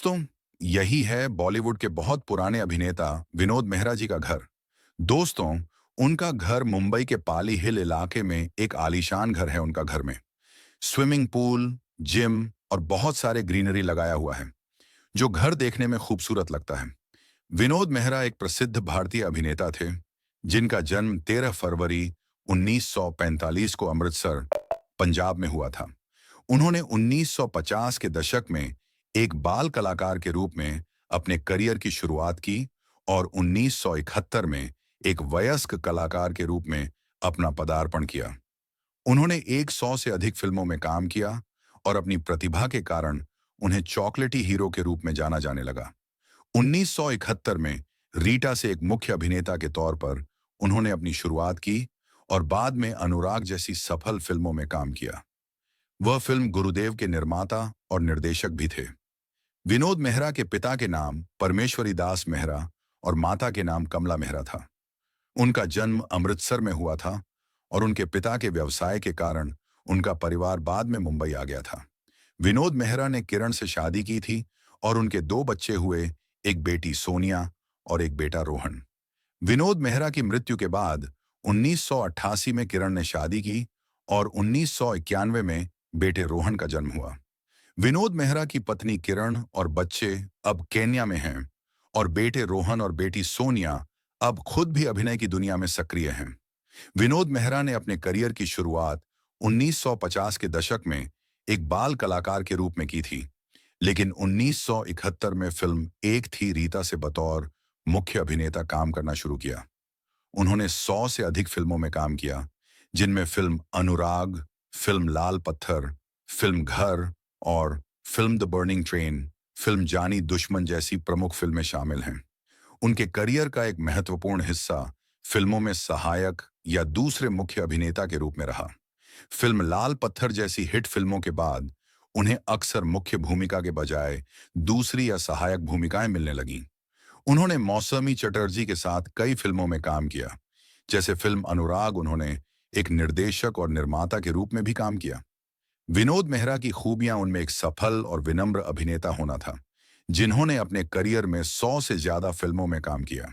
दोस्तों, यही है बॉलीवुड के बहुत पुराने अभिनेता विनोद मेहरा जी का घर। दोस्तों, उनका घर मुंबई के पाली हिल इलाके में एक आलीशान घर है। उनका घर में स्विमिंग पूल, जिम और बहुत सारे ग्रीनरी लगाया हुआ है, जो घर देखने में खूबसूरत लगता है। विनोद मेहरा एक प्रसिद्ध भारतीय अभिनेता थे, जिनका जन्म 13 फरवरी 1945 को अमृतसर, पंजाब में हुआ था। उन्होंने 1950 के दशक में एक बाल कलाकार के रूप में अपने करियर की शुरुआत की और 1971 में एक वयस्क कलाकार के रूप में अपना पदार्पण किया। उन्होंने 100 से अधिक फिल्मों में काम किया और अपनी प्रतिभा के कारण उन्हें चॉकलेटी हीरो के रूप में जाना जाने लगा। 1971 में रीटा से एक मुख्य अभिनेता के तौर पर उन्होंने अपनी शुरुआत की और बाद में अनुराग जैसी सफल फिल्मों में काम किया। वह फिल्म गुरुदेव के निर्माता और निर्देशक भी थे। विनोद मेहरा के पिता के नाम परमेश्वरी दास मेहरा और माता के नाम कमला मेहरा था। उनका जन्म अमृतसर में हुआ था और उनके पिता के व्यवसाय के कारण उनका परिवार बाद में मुंबई आ गया था। विनोद मेहरा ने किरण से शादी की थी और उनके 2 बच्चे हुए, एक बेटी सोनिया और एक बेटा रोहन। विनोद मेहरा की मृत्यु के बाद 1988 में किरण ने शादी की और 1991 में बेटे रोहन का जन्म हुआ। विनोद मेहरा की पत्नी किरण और बच्चे अब केन्या में हैं और बेटे रोहन और बेटी सोनिया अब खुद भी अभिनय की दुनिया में सक्रिय हैं। विनोद मेहरा ने अपने करियर की शुरुआत 1950 के दशक में एक बाल कलाकार के रूप में की थी, लेकिन 1971 में फिल्म एक थी रीता से बतौर मुख्य अभिनेता काम करना शुरू किया। उन्होंने 100 से अधिक फिल्मों में काम किया, जिनमें फिल्म अनुराग, फिल्म लाल पत्थर, फिल्म घर और film the burning train, film जानी दुश्मन जैसी प्रमुख फिल्में शामिल हैं। उनके करियर का एक महत्वपूर्ण हिस्सा फिल्मों में सहायक या दूसरे मुख्य अभिनेता के रूप में रहा। फिल्म लाल पत्थर जैसी हिट फिल्मों के बाद उन्हें अक्सर मुख्य भूमिका के बजाय दूसरी या सहायक भूमिकाएं मिलने लगीं। उन्होंने मौसमी चटर्जी के साथ कई फिल्मों में काम किया। जैसे फिल्म अनुराग उन्होंने एक निर्देशक और निर्माता के रूप में भी काम किया। विनोद मेहरा की खूबियां उनमें एक सफल और विनम्र अभिनेता होना था, जिन्होंने अपने करियर में 100 से ज्यादा फिल्मों में काम किया।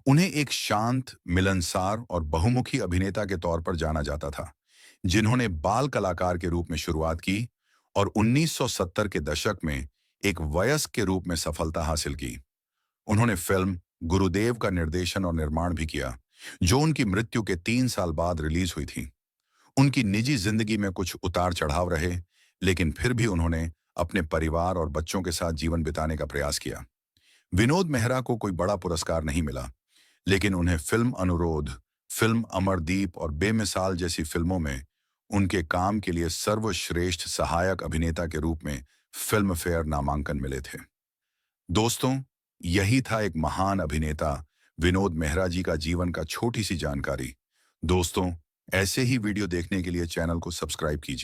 उन्हें एक शांत, मिलनसार और बहुमुखी अभिनेता के तौर पर जाना जाता था, जिन्होंने बाल कलाकार के रूप में शुरुआत की और 1970 के दशक में एक वयस्क के रूप में सफलता हासिल की। उन्होंने फिल्म गुरुदेव का निर्देशन और निर्माण भी किया, जो उनकी मृत्यु के 3 साल बाद रिलीज हुई थी। उनकी निजी जिंदगी में कुछ उतार चढ़ाव रहे, लेकिन फिर भी उन्होंने अपने परिवार और बच्चों के साथ जीवन बिताने का प्रयास किया। विनोद मेहरा को कोई बड़ा पुरस्कार नहीं मिला, लेकिन उन्हें फिल्म अनुरोध, फिल्म अमरदीप और बेमिसाल जैसी फिल्मों में उनके काम के लिए सर्वश्रेष्ठ सहायक अभिनेता के रूप में फिल्म फेयर नामांकन मिले थे। दोस्तों, यही था एक महान अभिनेता विनोद मेहरा जी का जीवन का छोटी सी जानकारी। दोस्तों, ऐसे ही वीडियो देखने के लिए चैनल को सब्सक्राइब कीजिए।